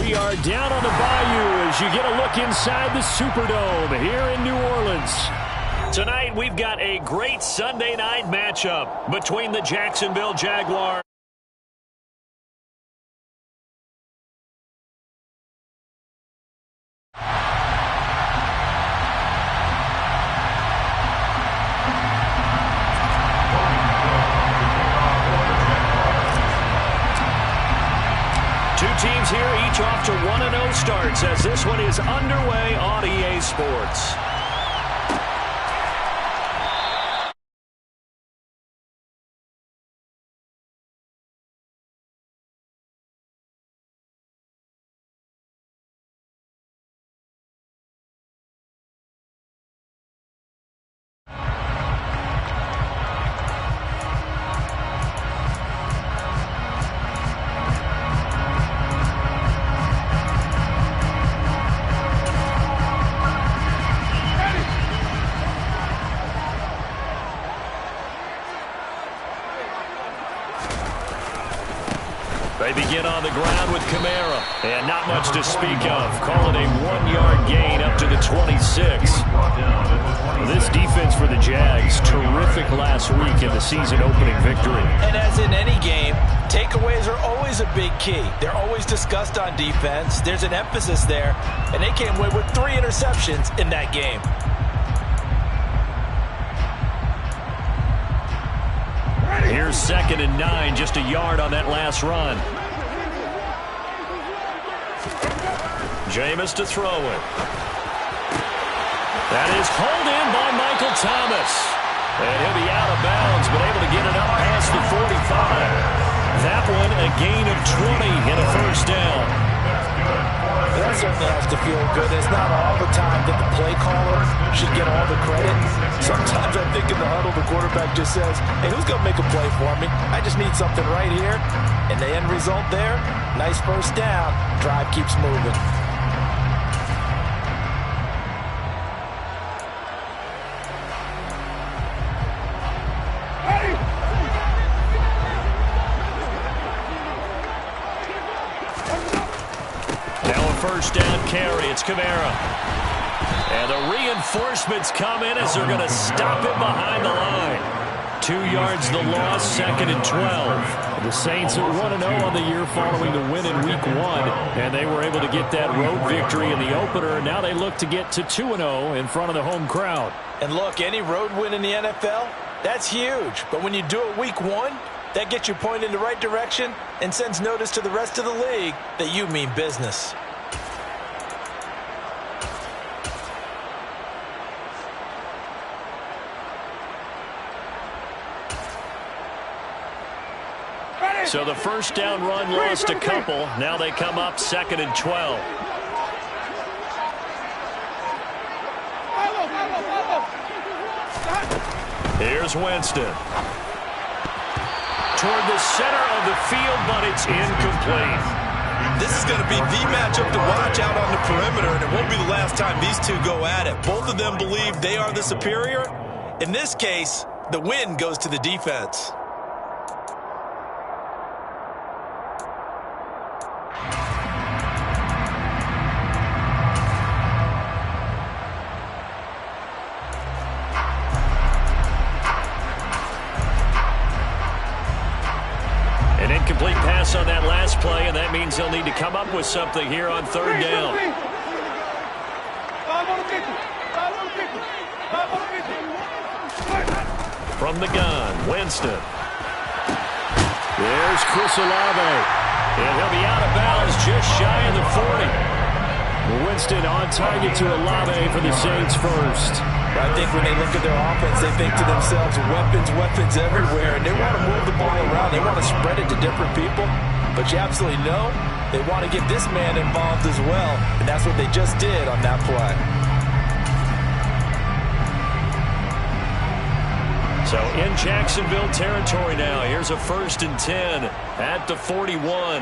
We are down on the bayou as you get a look inside the Superdome here in New Orleans. Tonight we've got a great Sunday night matchup between the Jacksonville Jaguars. Teams here, each off to 1-0 starts as this one is underway on EA Sports. They begin on the ground with Kamara. And not much to speak of. Call it a 1-yard gain up to the 26. This defense for the Jags, terrific last week in the season-opening victory. And as in any game, takeaways are always a big key. They're always discussed on defense. There's an emphasis there, and they came away with 3 interceptions in that game. Here's 2nd and 9, just a yard on that last run. Jameis to throw it. That is hauled in by Michael Thomas. And he'll be out of bounds, but able to get it up past the 45. That one a gain of 20 and a first down. That certainly has to feel good. It's not all the time that the play caller should get all the credit. Sometimes I think in the huddle, the quarterback just says, hey, who's going to make a play for me? I just need something right here. And the end result there, nice first down. Drive keeps moving. First down carry. It's Kamara. And the reinforcements come in as they're going to stop him behind the line. 2 yards the loss, 2nd and 12. The Saints are 1-0 on the year following the win in Week 1. And they were able to get that road victory in the opener. Now they look to get to 2-0 in front of the home crowd. And look, any road win in the NFL, that's huge. But when you do it Week 1, that gets you pointed in the right direction and sends notice to the rest of the league that you mean business. So the first down run lost a couple. Now they come up 2nd and 12. Here's Winston. Toward the center of the field, but it's incomplete. This is going to be the matchup to watch out on the perimeter, and it won't be the last time these two go at it. Both of them believe they are the superior. In this case, the win goes to the defense. An incomplete pass on that last play, and that means they'll need to come up with something here on 3rd down. From the gun, Winston. There's Chris Olave. And he'll be out of bounds just shy of the 40. Winston on target to Olave for the Saints first. I think when they look at their offense, they think to themselves, weapons everywhere, and they want to move the ball around. They want to spread it to different people, but you absolutely know they want to get this man involved as well, and that's what they just did on that play. So in Jacksonville territory now, here's a 1st and 10 at the 41.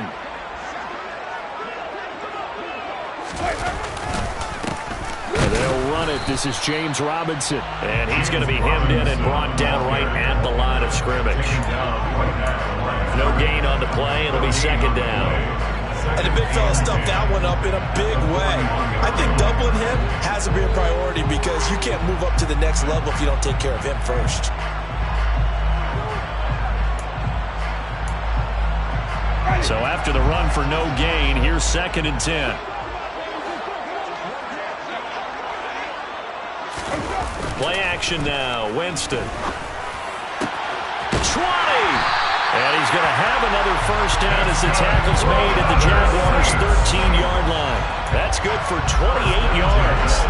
They'll run it. This is James Robinson. And he's going to be hemmed in and brought down right at the line of scrimmage. No gain on the play. It'll be second down. And the big fella stuffed that one up in a big way. I think doubling him has to be a priority because you can't move up to the next level if you don't take care of him first. So after the run for no gain, here's second and 10. Play action now. Winston. 20. And he's going to have another first down as the tackle's made at the Jaguars' 13-yard line. That's good for 28 yards.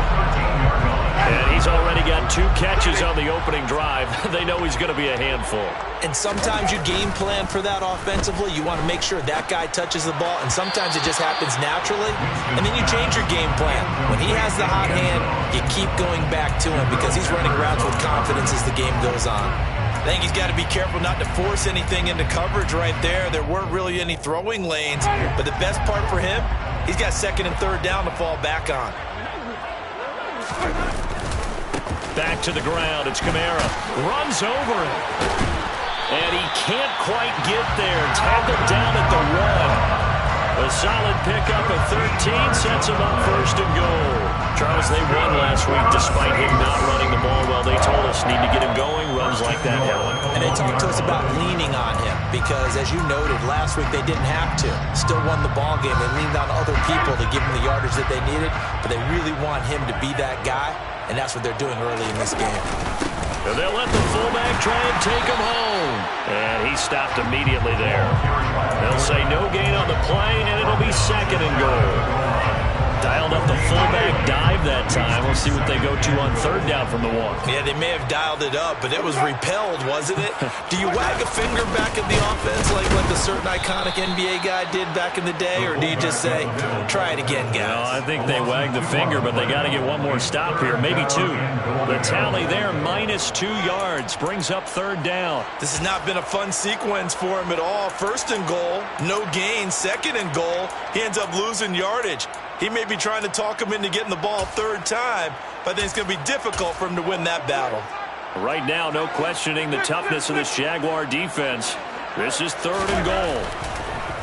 And he's already got 2 catches on the opening drive. They know he's going to be a handful. And sometimes you game plan for that offensively. You want to make sure that guy touches the ball, and sometimes it just happens naturally. And then you change your game plan. When he has the hot hand, you keep going back to him because he's running routes with confidence as the game goes on. I think he's got to be careful not to force anything into coverage right there. There weren't really any throwing lanes, but the best part for him, he's got second and third down to fall back on. Back to the ground. It's Kamara. Runs over it. And he can't quite get there. Tackled down at the 1. A solid pickup of 13 sets him up first and goal. Charles, they won last week despite him not running the ball well. They told us need to get him going. Runs like that help. And they talked to us about leaning on him because, as you noted, last week they didn't have to. Still won the ball game. They leaned on other people to give him the yardage that they needed, but they really want him to be that guy, and that's what they're doing early in this game. And they'll let the fullback try and take him home. And he stopped immediately there. They'll say no gain on the play, and it'll be second and goal. Dialed up the fullback dive that time. We'll see what they go to on third down from the 1. Yeah, they may have dialed it up, but it was repelled, wasn't it? Do you wag a finger back at the offense like a certain iconic NBA guy did back in the day, or do you just say, try it again, guys? No, I think they wagged the finger, but they got to get one more stop here, maybe 2. The tally there, minus 2 yards, brings up third down. This has not been a fun sequence for him at all. First and goal, no gain. Second and goal, he ends up losing yardage. He may be trying to talk him into getting the ball third time, but I think it's going to be difficult for him to win that battle. Right now, no questioning the toughness of this Jaguar defense. This is third and goal.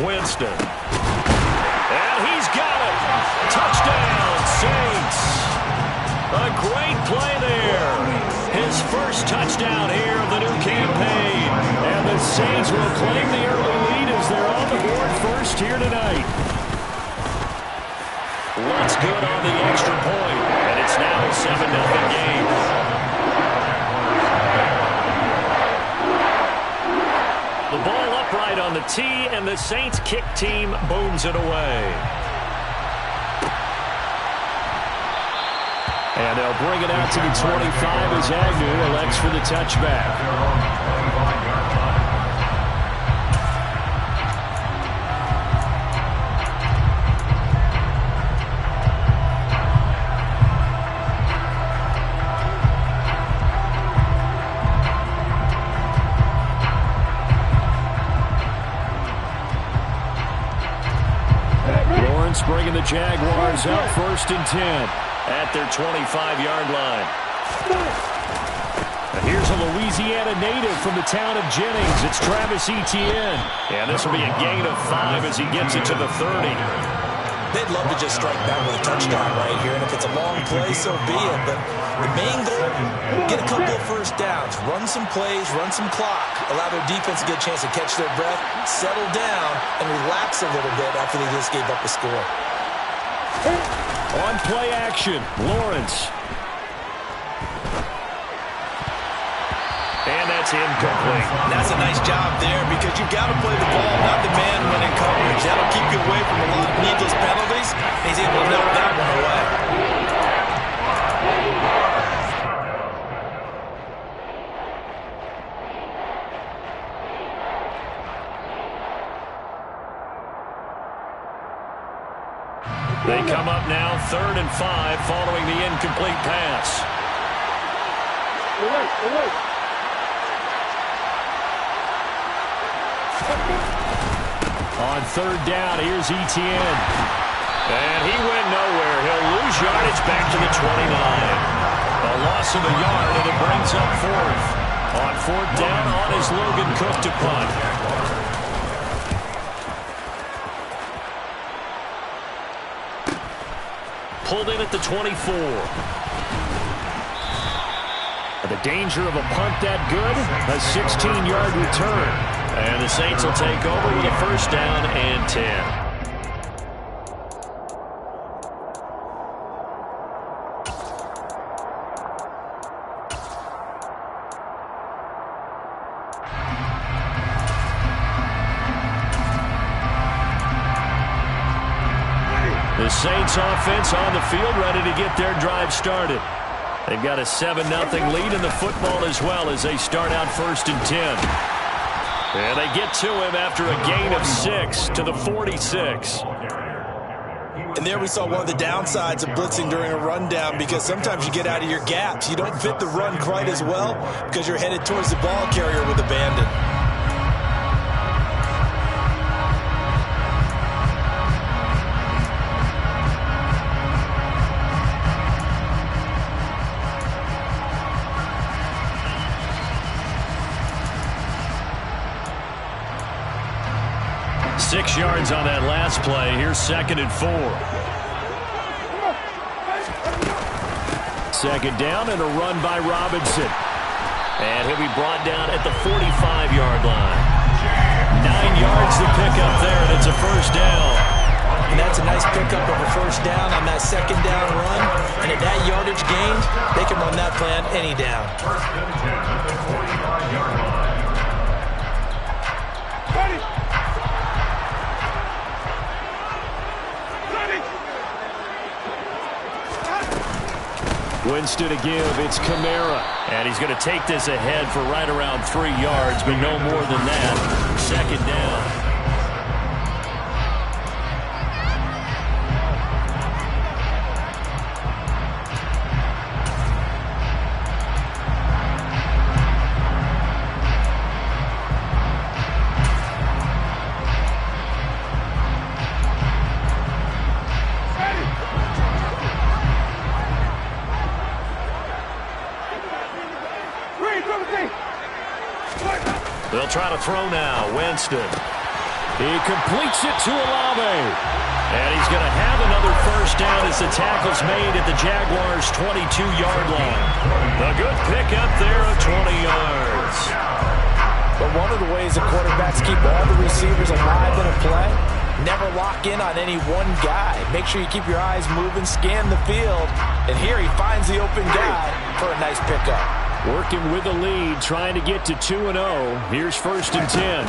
Winston. And he's got it. Touchdown, Saints. A great play there. His first touchdown here of the new campaign. And the Saints will claim the early lead as they're on the board first here tonight. What's good on the extra point, and it's now a 7-0 game. The ball upright on the tee, and the Saints kick team booms it away. And they'll bring it out to the 25 as Agnew elects for the touchback. Bringing the Jaguars up first and 10 at their 25-yard line. And here's a Louisiana native from the town of Jennings. It's Travis Etienne. And this will be a gain of 5 as he gets it to the 30. They'd love to just strike back with a touchdown right here, and if it's a long play, so be it. But the main goal, get a couple of first downs, run some plays, run some clock, allow their defense a good chance to catch their breath, settle down, and relax a little bit after they just gave up a score. On play action, Lawrence. And that's incomplete. That's a nice job there because you've got to play the ball, not the man when in coverage. That'll keep you away from a lot of needless penalties. He's able to knock that one away. They come up now, 3rd and 5, following the incomplete pass. On 3rd down, here's Etienne. And he went nowhere. He'll lose yardage back to the 29. A loss of a yard, and it brings up 4th. On 4th down, on is Logan Cook to punt. pulled in at the 24. The danger of a punt that good, a 16-yard return. And the Saints will take over with a first down and 10. The Saints offense on the field, ready to get their drive started. They've got a 7-0 lead in the football as well as they start out first and 10. And they get to him after a gain of 6 to the 46. And there we saw one of the downsides of blitzing during a rundown, because sometimes you get out of your gaps. You don't fit the run quite as well because you're headed towards the ball carrier with abandon. 6 yards on that last play. Here's 2nd and 4. Second down and a run by Robinson. And he'll be brought down at the 45-yard line. 9 yards to pick up there, and it's a first down. And that's a nice pickup of a first down on that second down run. And at that yardage gained, they can run that play on any down. Winston to give. It's Kamara. And he's going to take this ahead for right around 3 yards, but no more than that. Second down. They'll try to throw now. Winston. He completes it to Olave. And he's going to have another first down as the tackle's made at the Jaguars' 22-yard line. A good pickup there of 20 yards. But one of the ways the quarterbacks keep all the receivers alive in a play, never lock in on any one guy. Make sure you keep your eyes moving, scan the field. And here he finds the open guy for a nice pickup. Working with the lead, trying to get to 2-0. Here's 1st and 10.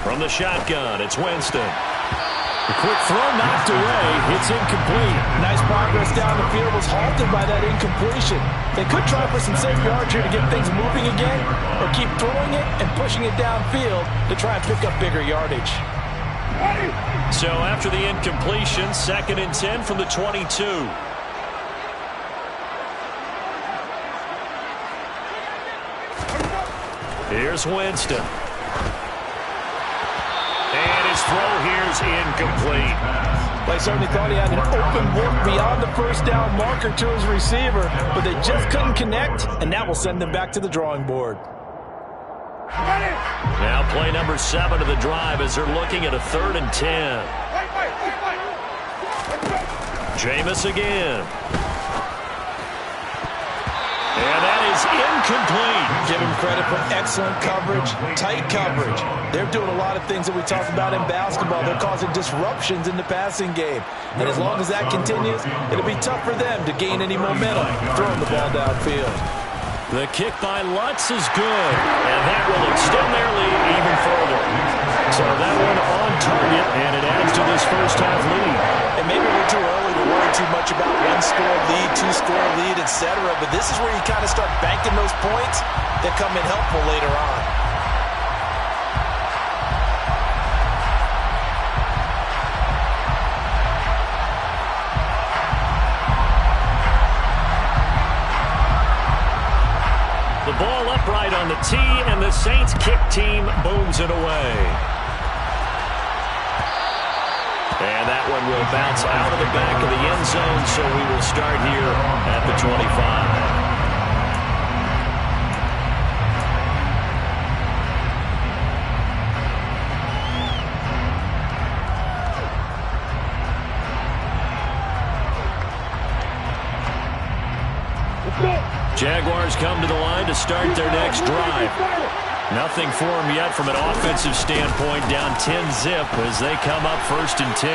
From the shotgun, it's Winston. A quick throw knocked away. It's incomplete. Nice progress down the field, was halted by that incompletion. They could try for some safe yards here to get things moving again, or keep throwing it and pushing it downfield to try and pick up bigger yardage. So after the incompletion, 2nd and 10 from the 22. Here's Winston. And his throw here's incomplete. They certainly thought he had an open look beyond the first down marker to his receiver, but they just couldn't connect, and that will send them back to the drawing board. Now play number 7 of the drive as they're looking at a 3rd and 10. Jameis again. And that is incomplete. Give him credit for excellent coverage, tight coverage. They're doing a lot of things that we talked about in basketball. They're causing disruptions in the passing game. And as long as that continues, it'll be tough for them to gain any momentum throwing the ball downfield. The kick by Lutz is good, and that will extend their lead even further. So that one on target, and it adds to this first half lead. And maybe we're too early to worry too much about 1-score lead, 2-score lead, etc. But this is where you kind of start banking those points that come in helpful later on. The ball upright on the tee, and the Saints kick team booms it away. And that one will bounce out of the back of the end zone, so we will start here at the 25. Jaguars come to the line to start their next drive. Nothing for them yet from an offensive standpoint, down 10-zip as they come up 1st and 10.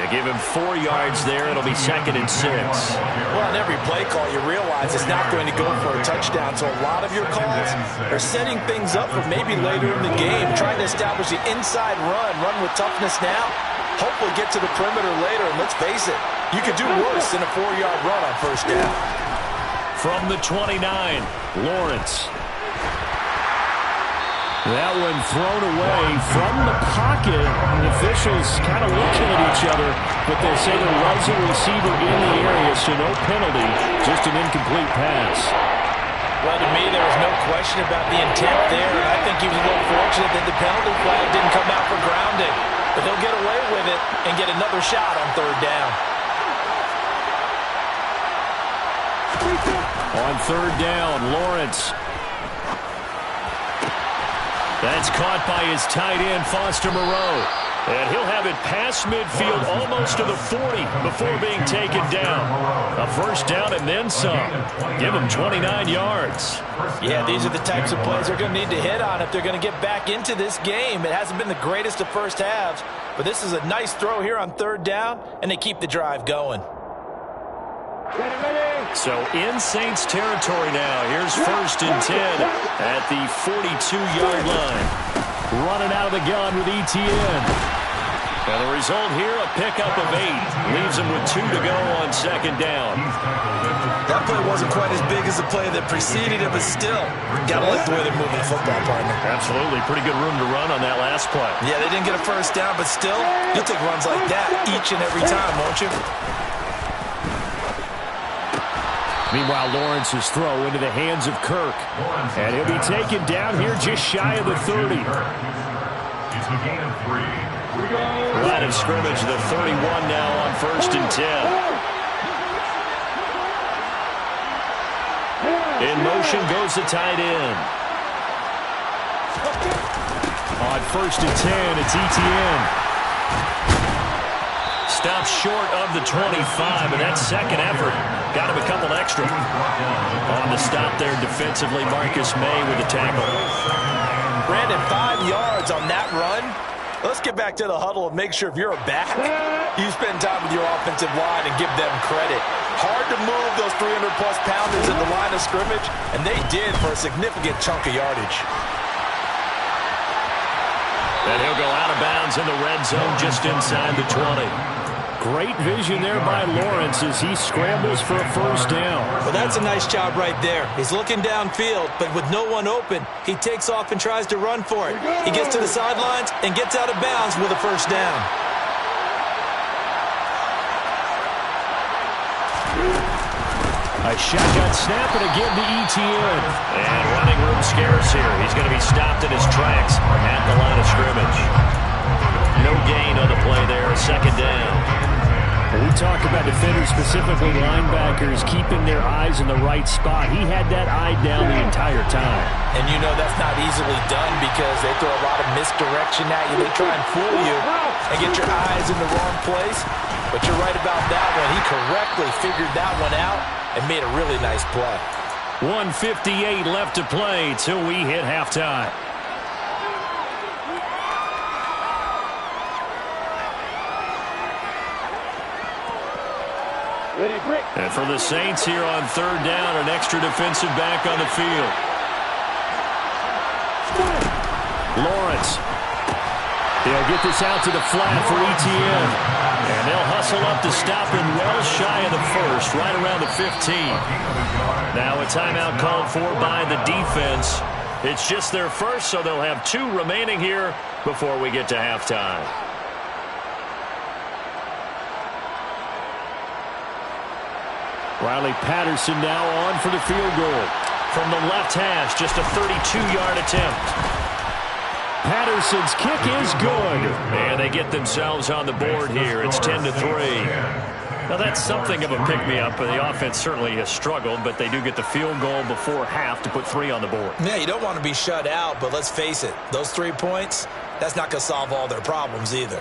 They give him 4 yards there. It'll be 2nd and 6. Well, on every play call, you realize it's not going to go for a touchdown. So a lot of your calls are setting things up for maybe later in the game, trying to establish the inside run with toughness now, hopefully get to the perimeter later. And let's face it, you could do worse than a 4-yard run on 1st down. From the 29, Lawrence. That one thrown away from the pocket. The officials kind of looking at each other, but they say there was a receiver in the area, so no penalty, just an incomplete pass. Well, to me, there was no question about the intent there, and I think he was a little fortunate that the penalty flag didn't come out for grounding. But they'll get away with it and get another shot on 3rd down. On 3rd down, Lawrence. That's caught by his tight end, Foster Moreau. And he'll have it past midfield almost to the 40 before being taken down. A 1st down and then some. Give him 29 yards. Yeah, these are the types of plays they're going to need to hit on if they're going to get back into this game. It hasn't been the greatest of first halves, but this is a nice throw here on 3rd down, and they keep the drive going. So in Saints territory now. Here's 1st and 10 at the 42-yard line. Running out of the gun with ETN. And the result here, a pickup of 8. Leaves him with 2 to go on 2nd down. That play wasn't quite as big as the play that preceded it, but still, got to like the way they're moving the football, partner. Absolutely. Pretty good room to run on that last play. Yeah, they didn't get a 1st down, but still, you'll take runs like that each and every time, won't you? Meanwhile, Lawrence's throw into the hands of Kirk. And he'll be taken down here just shy of the 30. Line of scrimmage, the 31 now on 1st and 10. In motion goes the tight end. On 1st and 10, it's ETN. Stops short of the 25, and that second effort got him a couple extra. On the stop there defensively, Marcus May with the tackle. Brandon, 5 yards on that run. Let's get back to the huddle and make sure if you're a back, you spend time with your offensive line and give them credit. Hard to move those 300-plus pounders in the line of scrimmage, and they did for a significant chunk of yardage. And he'll go out of bounds in the red zone just inside the 20. Great vision there by Lawrence as he scrambles for a 1st down. Well, that's a nice job right there. He's looking downfield, but with no one open, he takes off and tries to run for it. He gets to the sidelines and gets out of bounds with a 1st down. A shotgun snap and again to ETN. And running room scarce here. He's going to be stopped in his tracks at the line of scrimmage. No gain on the play there, 2nd down. We talk about defenders, specifically linebackers, keeping their eyes in the right spot. He had that eye down the entire time. And you know that's not easily done because they throw a lot of misdirection at you. They try and fool you and get your eyes in the wrong place. But you're right about that one. He correctly figured that one out and made a really nice play. 1:58 left to play till we hit halftime. And for the Saints here on 3rd down, an extra defensive back on the field. Lawrence. He'll get this out to the flat for ETN. And they'll hustle up to stop him well shy of the 1st, right around the 15. Now a timeout called for by the defense. It's just their 1st, so they'll have 2 remaining here before we get to halftime. Riley Patterson now on for the field goal. From the left hash, just a 32-yard attempt. Patterson's kick is good. And they get themselves on the board here. It's 10-3. Now that's something of a pick-me-up. The offense certainly has struggled, but they do get the field goal before half to put 3 on the board. Yeah, you don't want to be shut out, but let's face it. Those 3 points, that's not going to solve all their problems either.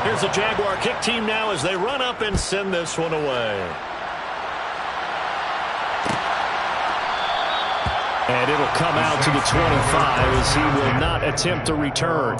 Here's the Jaguar kick team now as they run up and send this one away. And it'll come out to the 25 as he will not attempt to return.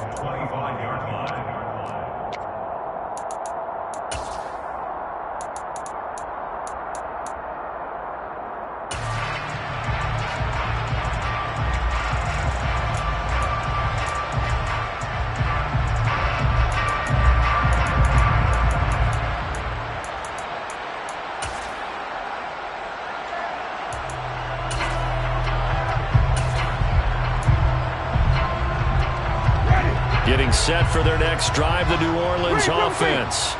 Getting set for their next drive, the New Orleans offense.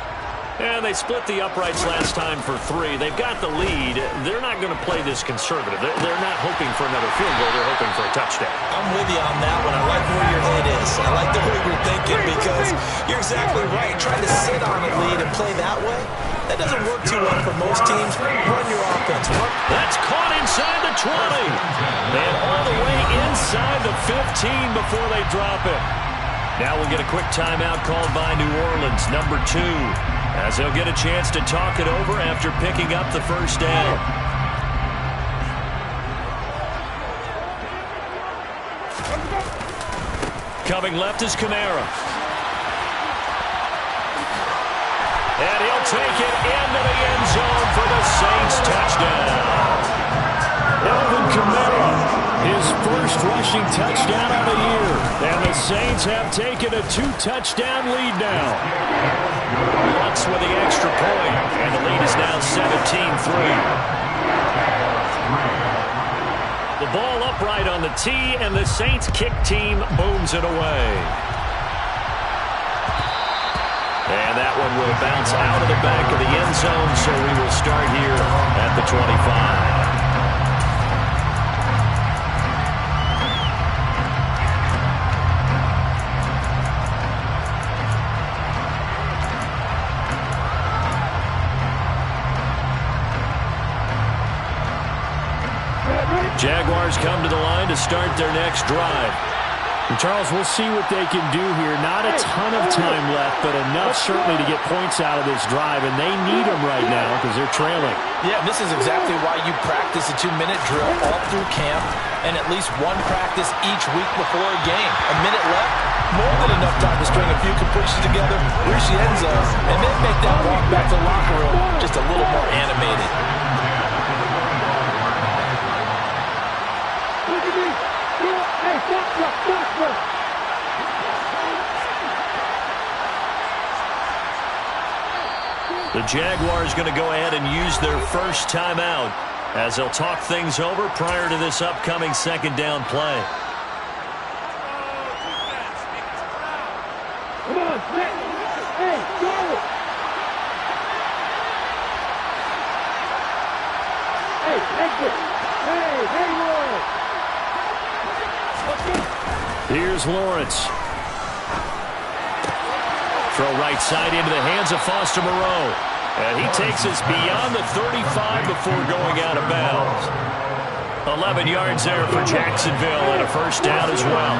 And they split the uprights last time for 3. They've got the lead. They're not going to play this conservative. They're not hoping for another field goal. They're hoping for a touchdown. I'm with you on that one. I like where your head is. I like the way you're thinking because you're exactly right. Trying to sit on a lead and play that way, that doesn't work too well for most teams. Run your offense. That's caught inside the 20. And all the way inside the 15 before they drop it. Now we'll get a quick timeout called by New Orleans, number 2, as they'll get a chance to talk it over after picking up the first down. Coming left is Kamara. And he'll take it into the end zone for the Saints touchdown. Alvin Kamara. His first rushing touchdown of the year. And the Saints have taken a 2-touchdown lead now. Once with the extra point, and the lead is now 17-3. The ball upright on the tee, and the Saints kick team booms it away. And that one will bounce out of the back of the end zone, so we will start here at the 25. Jaguars come to the line to start their next drive. And Charles, we'll see what they can do here. Not a ton of time left, but enough certainly to get points out of this drive, and they need them right now because they're trailing. Yeah, this is exactly why you practice a 2-minute drill all through camp and at least one practice each week before a game. A minute left, more than enough time to string a few completions together, reach the end zone, and then make that walk back to the locker room just a little more animated. The Jaguars going to go ahead and use their first timeout as they'll talk things over prior to this upcoming second down play. Come on, hey, go! Hey, exit! Hey, Lawrence! Here's Lawrence. Throw right side into the hands of Foster Moreau. And he takes us beyond the 35 before going out of bounds. 11 yards there for Jacksonville and a first down as well.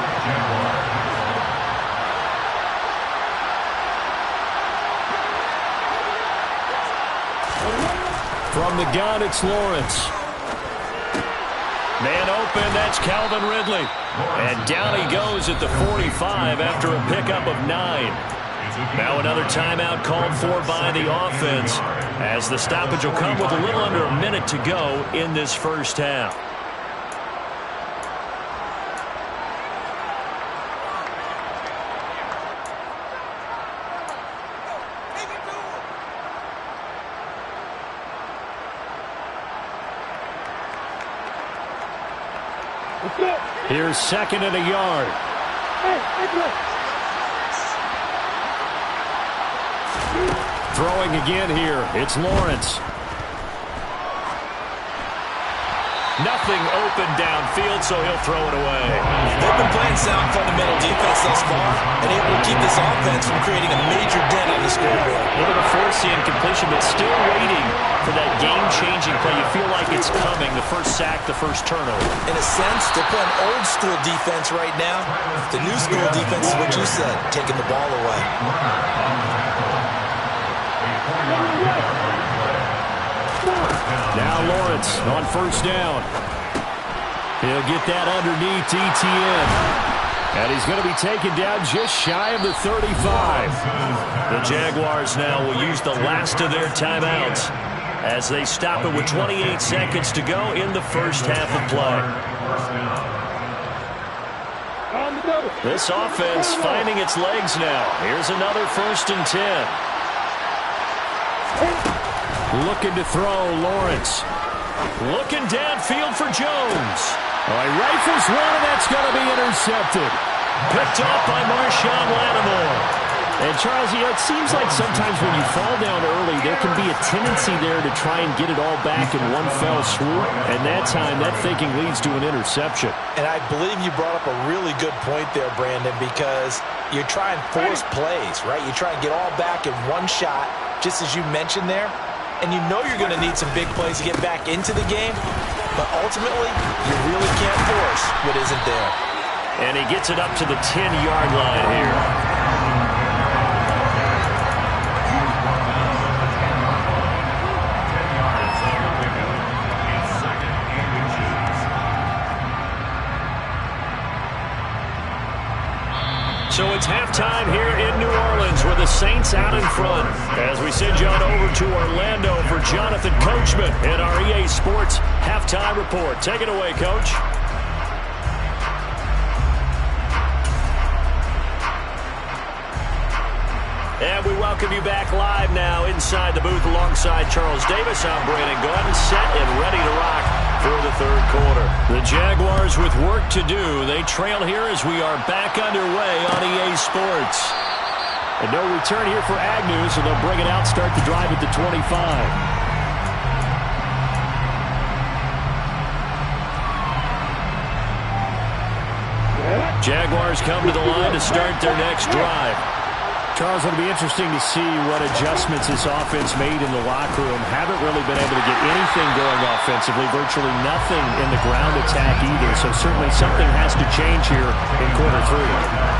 From the gun, it's Lawrence. Man open, that's Calvin Ridley. And down he goes at the 45 after a pickup of 9. Now another timeout called for by the offense as the stoppage will come with a little under a minute to go in this first half. Here's second and a yard. Throwing again here. It's Lawrence. Nothing open downfield, so he'll throw it away. They've been playing sound fundamental defense thus far and able to keep this offense from creating a major dent on the scoreboard. Able to force the incompletion, but still waiting for that game-changing play. You feel like it's coming, the first sack, the first turnover. In a sense, they're playing old-school defense right now. The new-school defense is what you said, taking the ball away. Now Lawrence on first down. He'll get that underneath ETN. And he's going to be taken down just shy of the 35. The Jaguars now will use the last of their timeouts as they stop it with 28 seconds to go in the first half of play. This offense finding its legs now. Here's another 1st and 10. Looking to throw, Lawrence. Looking downfield for Jones. He rifles one, and that's going to be intercepted. Picked up by Marshawn Lattimore. And, Charles, it seems like sometimes when you fall down early, there can be a tendency there to try and get it all back in one fell swoop. And that time, that thinking leads to an interception. And I believe you brought up a really good point there, Brandon, because you're trying to force plays, right? You try and get all back in one shot, just as you mentioned there. And you know you're going to need some big plays to get back into the game. But ultimately, you really can't force what isn't there. And he gets it up to the 10-yard line here. So it's halftime here in New Orleans with the Saints out in front. As we send John over to Orlando for Jonathan Coachman in our EA Sports Halftime Report. Take it away, Coach. And we welcome you back live now inside the booth alongside Charles Davis. I'm Brandon Gordon, set and ready to rock for the third quarter. The Jaguars with work to do. They trail here as we are back underway on EA Sports. And no return here for Agnew, so they'll bring it out, start the drive at the 25. Jaguars come to the line to start their next drive. Charles, it'll be interesting to see what adjustments this offense made in the locker room. Haven't really been able to get anything going offensively, virtually nothing in the ground attack either. So certainly something has to change here in quarter three.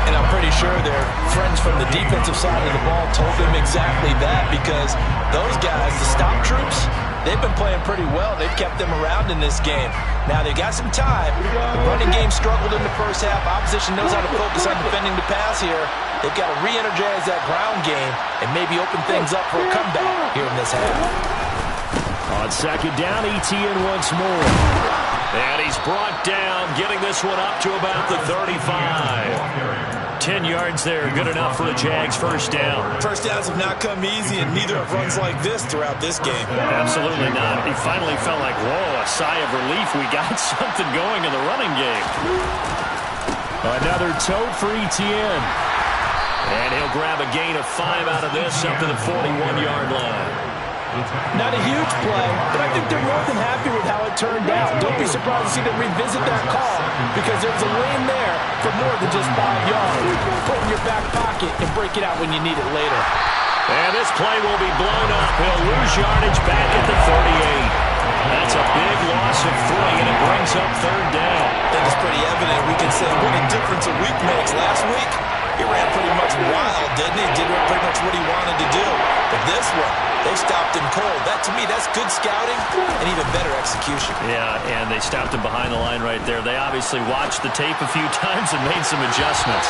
And I'm pretty sure their friends from the defensive side of the ball told them exactly that, because those guys, the stop troops, they've been playing pretty well. They've kept them around in this game. Now, they got some time. The running game struggled in the first half. Opposition knows how to focus on defending the pass here. They've got to re-energize that ground game and maybe open things up for a comeback here in this half. On second down, ETN once more. And he's brought down, getting this one up to about the 35. 10 yards there, good enough for the Jags' first down. First downs have not come easy, and neither have runs like this throughout this game. Absolutely not. He finally felt like, whoa, a sigh of relief. We got something going in the running game. Another tote for ETN. And he'll grab a gain of 5 out of this up to the 41-yard line. Not a huge play, but I think they're more than happy with how it turned out. Don't be surprised to see them revisit that call, because there's a lane there for more than just 5 yards. Put it in your back pocket and break it out when you need it later. And this play will be blown up. He'll lose yardage back at the 38. That's a big loss of 3, and it brings up third down. I think it's pretty evident. We can say what a difference a week makes. Last week, he ran pretty much wild, didn't he? Did pretty much what he wanted to do. But this one, they stopped him cold. That, to me, that's good scouting and even better execution. Yeah, and they stopped him behind the line right there. They obviously watched the tape a few times and made some adjustments.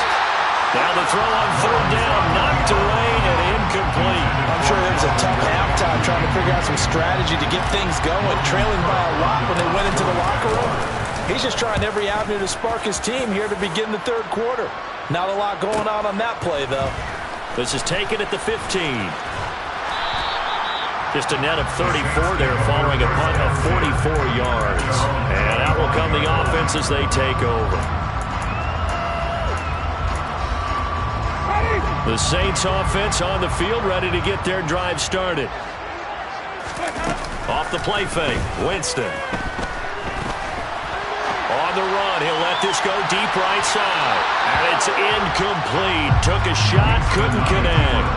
Now the throw on third down, knocked away and incomplete. I'm sure there was a tough halftime trying to figure out some strategy to get things going, trailing by a lot when they went into the locker room. He's just trying every avenue to spark his team here to begin the third quarter. Not a lot going on that play, though. This is taken at the 15. Just a net of 34 there following a punt of 44 yards. And out will come the offense as they take over. The Saints offense on the field, ready to get their drive started. Off the play fake, Winston. On the run, he'll let this go deep right side. And it's incomplete. Took a shot, couldn't connect.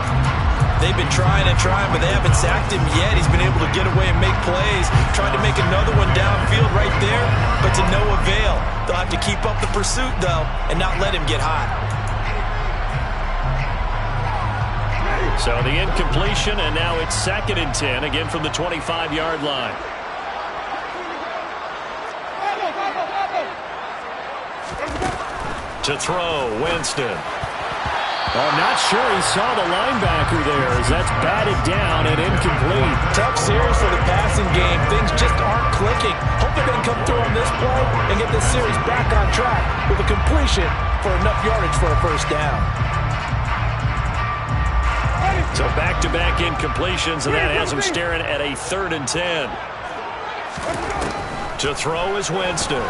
They've been trying and trying, but they haven't sacked him yet. He's been able to get away and make plays. Tried to make another one downfield right there, but to no avail. They'll have to keep up the pursuit, though, and not let him get hot. So the incompletion, and now it's 2nd and 10, again from the 25-yard line. To throw, Winston. I'm not sure he saw the linebacker there as that's batted down and incomplete. Tough series for the passing game. Things just aren't clicking. Hoping they can come through on this play and get this series back on track with a completion for enough yardage for a first down. So back-to-back incompletions, and that has him staring at a 3rd and 10. To throw is Winston.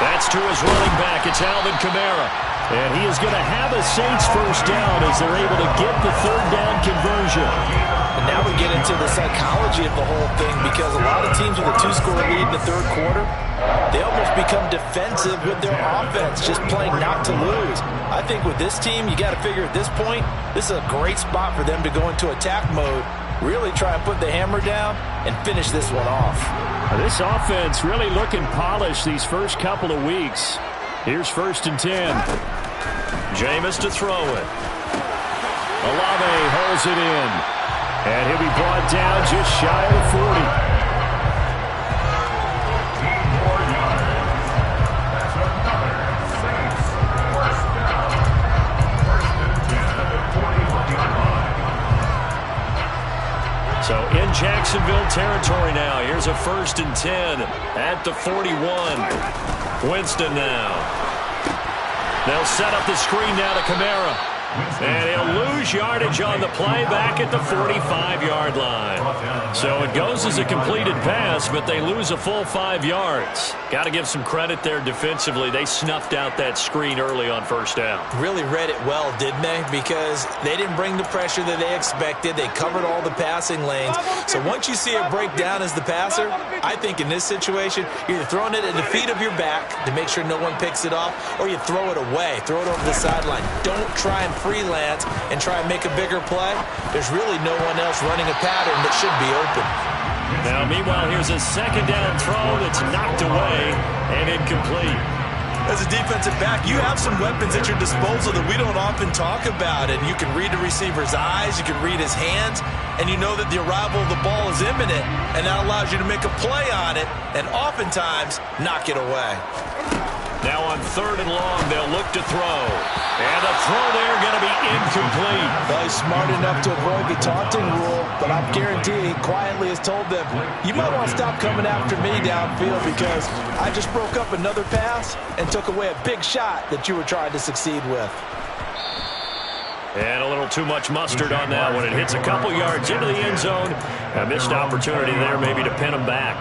That's to his running back. It's Alvin Kamara. And he is going to have a Saints first down as they're able to get the 3rd down conversion. And now we get into the psychology of the whole thing, because a lot of teams with a 2-score lead in the 3rd quarter, they almost become defensive with their offense, just playing not to lose. I think with this team, you got to figure at this point, this is a great spot for them to go into attack mode, really try and put the hammer down and finish this one off. This offense really looking polished these first couple of weeks. Here's 1st and 10. Jameis to throw it. Olave holds it in. And he'll be brought down just shy of the 40. So in Jacksonville territory now. Here's a 1st and 10 at the 41. Winston now. They'll set up the screen now to Kamara. And he'll lose yardage on the play back at the 45-yard line. So it goes as a completed pass, but they lose a full 5 yards. Got to give some credit there defensively. They snuffed out that screen early on 1st down. Really read it well, didn't they? Because they didn't bring the pressure that they expected. They covered all the passing lanes. So once you see it break down as the passer, I think in this situation, you're either throwing it at the feet of your back to make sure no one picks it off, or you throw it away. Throw it over the sideline. Don't try and freelance and try and make a bigger play. There's really no one else running a pattern that should be open. Now, meanwhile, here's a 2nd down throw that's knocked away and incomplete. As a defensive back, you have some weapons at your disposal that we don't often talk about. And you can read the receiver's eyes, you can read his hands, and you know that the arrival of the ball is imminent, and that allows you to make a play on it and oftentimes knock it away. Now on 3rd and long, they'll look to throw. And the throw there going to be incomplete. Well, he's smart enough to avoid the taunting rule, but I'm guaranteeing he quietly has told them, you might want to stop coming after me downfield because I just broke up another pass and took away a big shot that you were trying to succeed with. And a little too much mustard on that one. It hits a couple yards into the end zone. A missed opportunity there maybe to pin them back.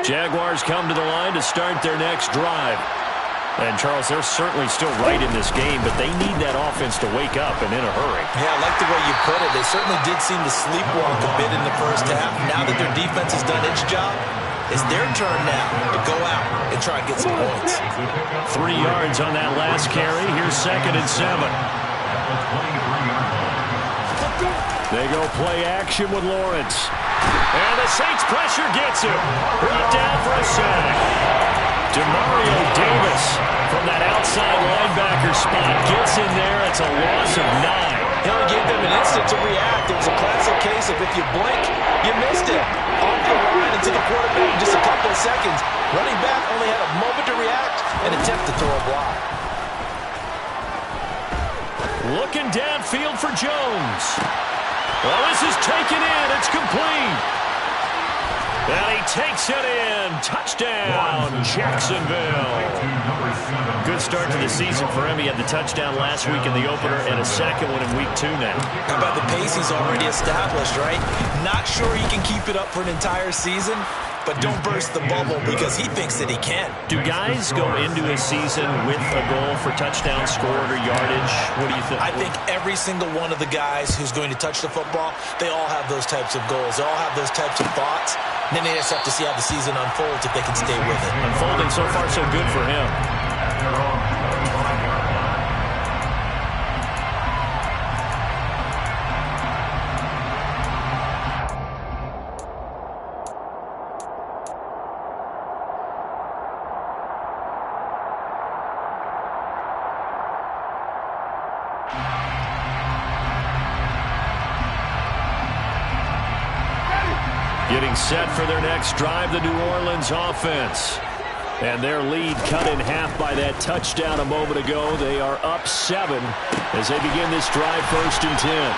Jaguars come to the line to start their next drive. And, Charles, they're certainly still right in this game, but they need that offense to wake up and in a hurry. Yeah, I like the way you put it. They certainly did seem to sleepwalk a bit in the 1st half. Now that their defense has done its job, it's their turn now to go out and try and get some points. 3 yards on that last carry. Here's 2nd and 7. They go play action with Lawrence. And the Saints pressure gets him. Brought down for a sack. Demario Davis from that outside linebacker spot gets in there. It's a loss of 9. He only gave them an instant to react. It was a classic case of if you blink, you missed it. Off the line into the quarterback in just a couple of seconds. Running back only had a moment to react and attempt to throw a block. Looking downfield for Jones. Well, this is taken in. It's complete. And he takes it in. Touchdown, Jacksonville. Good start to the season for him. He had the touchdown last week in the opener and a second one in week 2 now. How about the pace he's already established, right? Not sure he can keep it up for an entire season, but don't burst the bubble because he thinks that he can. Do guys go into a season with a goal for touchdown scored or yardage? What do you think? I think every single one of the guys who's going to touch the football, they all have those types of goals. They all have those types of thoughts. And then they just have to see how the season unfolds if they can stay with it. Unfolding so far so good for him. Getting set for their next drive, the New Orleans offense. And their lead cut in half by that touchdown a moment ago. They are up 7 as they begin this drive, 1st and 10.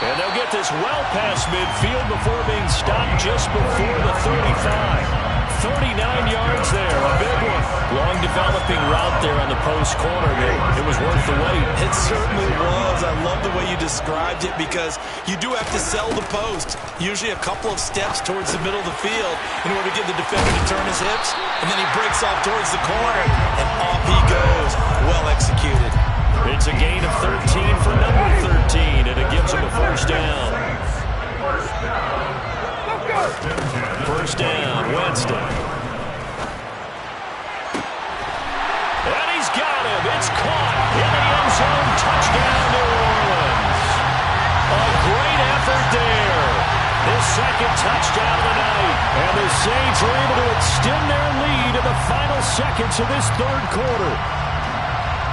And they'll get this well past midfield before being stopped just before the 35. 39 yards there, a big one. Long developing route there on the post corner. It was worth the wait. It certainly was. I love the way you described it because you do have to sell the post. Usually a couple of steps towards the middle of the field in order to get the defender to turn his hips. And then he breaks off towards the corner, and off he goes. Well executed. It's a gain of 13 for number 13, and it gives him a 1st down. First down, Winston. And he's got him. It's caught in the end zone. Touchdown, New Orleans. A great effort there. His 2nd touchdown of the night. And the Saints are able to extend their lead in the final seconds of this 3rd quarter.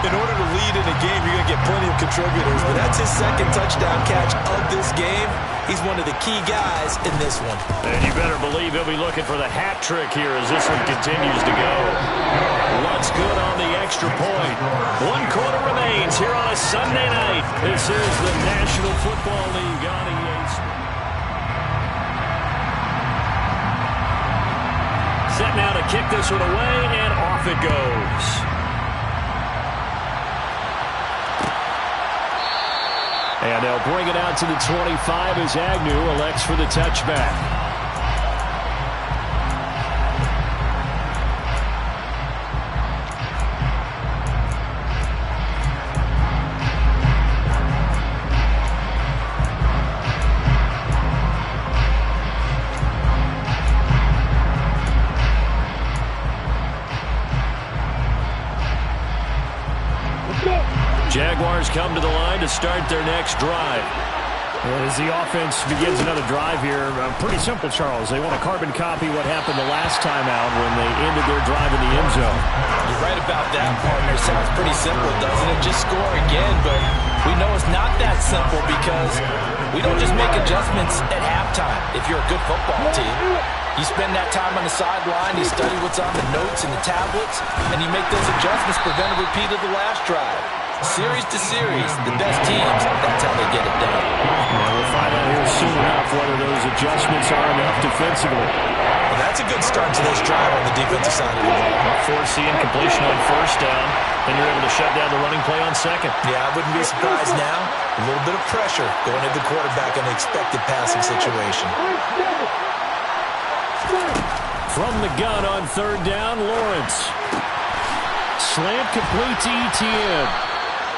In order to lead in a game, you're going to get plenty of contributors, but that's his 2nd touchdown catch of this game. He's one of the key guys in this one. And you better believe he'll be looking for the hat trick here as this one continues to go. What's good on the extra point? 1 quarter remains here on a Sunday night. This is the National Football League on EA Sports. Set now to kick this one away, and off it goes. And they'll bring it out to the 25 as Agnew elects for the touchback. Jaguars come to the line to start their next drive. As the offense begins another drive here, pretty simple, Charles. They want to carbon copy what happened the last time out when they ended their drive in the end zone. You're right about that, partner. Sounds pretty simple, doesn't it? Just score again, but we know it's not that simple because we don't just make adjustments at halftime if you're a good football team. You spend that time on the sideline, you study what's on the notes and the tablets, and you make those adjustments, prevent a repeat of the last drive. Series to series, the best teams, that's how they get it done. We'll find out here soon enough whether those adjustments are enough defensively. Well, that's a good start to this drive on the defensive side of the ball. Foreseeing completion on 1st down, then you're able to shut down the running play on 2nd. Yeah, I wouldn't be surprised now. A little bit of pressure going at the quarterback in the expected passing situation. From the gun on 3rd down, Lawrence. Slant complete to Etienne.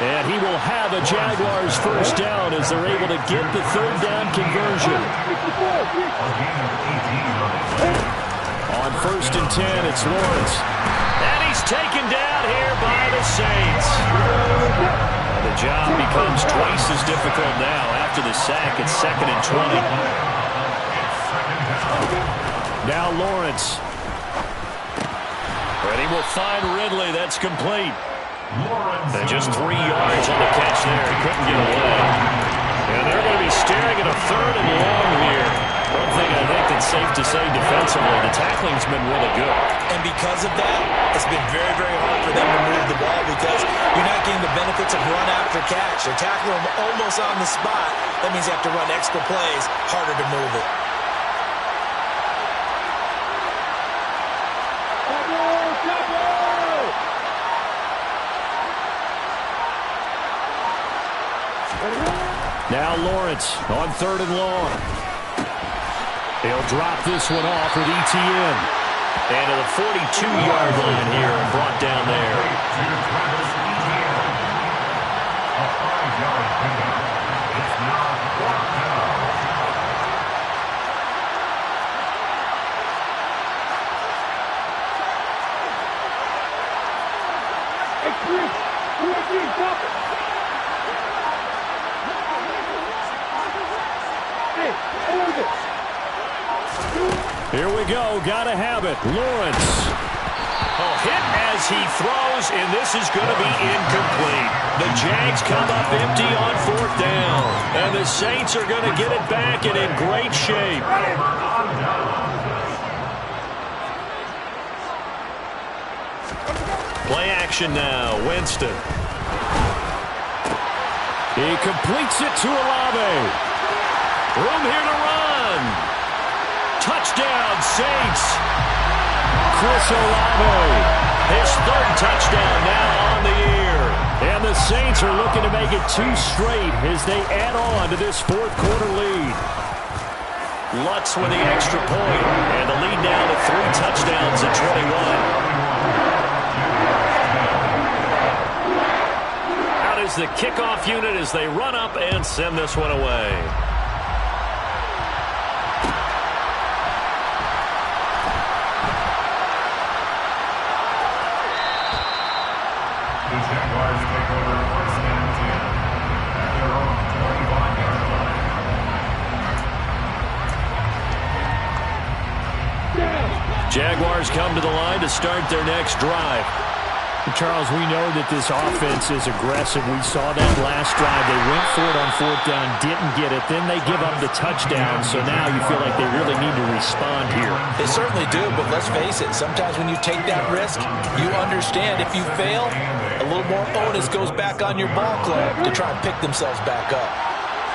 And he will have a Jaguars 1st down as they're able to get the 3rd down conversion. On 1st and 10, it's Lawrence. And he's taken down here by the Saints. And the job becomes twice as difficult now. After the sack, it's 2nd and 20. Now Lawrence. And he will find Ridley. That's complete. And just 3 yards on the catch there. He couldn't get away. And they're going to be staring at a 3rd and long here. One thing I think that's safe to say defensively, the tackling's been really good. And because of that, it's been very, very hard for them to move the ball because you're not getting the benefits of run after catch. They're tackling them almost on the spot. That means you have to run extra plays, harder to move it. Now Lawrence on 3rd and long. He'll drop this one off with ETN. And to the 42-yard line here and brought down there. Here we go. Gotta have it. Lawrence. Oh, hit as he throws, and this is going to be incomplete. The Jags come up empty on 4th down, and the Saints are going to get it back and in great shape. Play action now. Winston. He completes it to Olave. Room here to run. Touchdown, Saints. Chris Olave. His 3rd touchdown now on the year. And the Saints are looking to make it 2 straight as they add on to this 4th quarter lead. Lutz with the extra point, and the lead now to 3 touchdowns at 21. Out is the kickoff unit as they run up and send this one away. Jaguars come to the line to start their next drive. Charles, we know that this offense is aggressive. We saw that last drive. They went for it on 4th down, didn't get it. Then they give up the touchdown. So now you feel like they really need to respond here. They certainly do, but let's face it. Sometimes when you take that risk, you understand if you fail, a little more onus goes back on your ball club to try and pick themselves back up.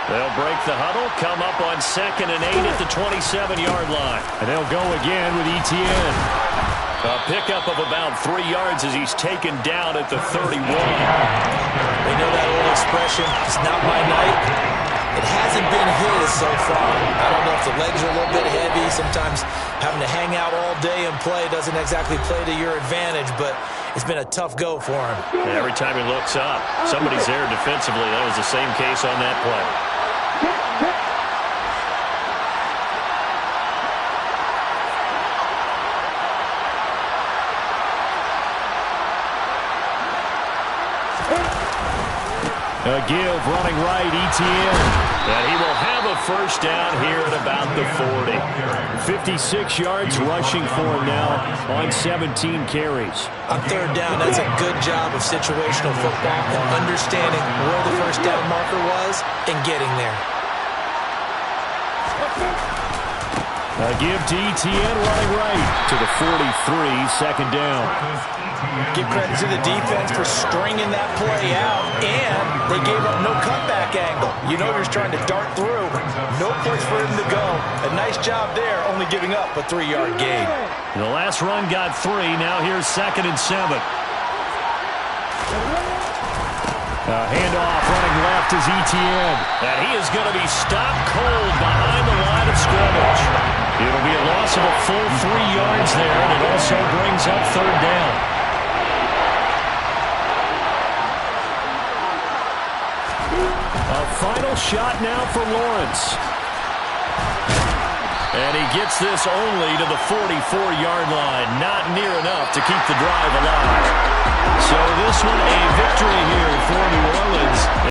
They'll break the huddle, come up on 2nd and 8 at the 27-yard line. And they'll go again with ETN. A pickup of about 3 yards as he's taken down at the 31. They know that old expression, it's not my night. It hasn't been his so far. I don't know if the legs are a little bit heavy. Sometimes having to hang out all day and play doesn't exactly play to your advantage, but it's been a tough go for him. And every time he looks up, somebody's there defensively. That was the same case on that play. A give running right, ETN. And he will have a 1st down here at about the 40. 56 yards rushing for him now on 17 carries. On 3rd down, that's a good job of situational football and understanding where the 1st down marker was and getting there. A give to ETN running right to the 43, 2nd down. Give credit to the defense for stringing that play out, and they gave up no cutback angle. You know you're trying to dart through. No place for him to go. A nice job there, only giving up a 3-yard gain. The last run got 3. Now here's 2nd and 7. Handoff running left is ETN. And he is going to be stopped cold behind the line of scrimmage. It'll be a loss of a full 3 yards there, and it also brings up 3rd down. A final shot now for Lawrence. And he gets this only to the 44-yard line. Not near enough to keep the drive alive. So this one a victory here for New Orleans.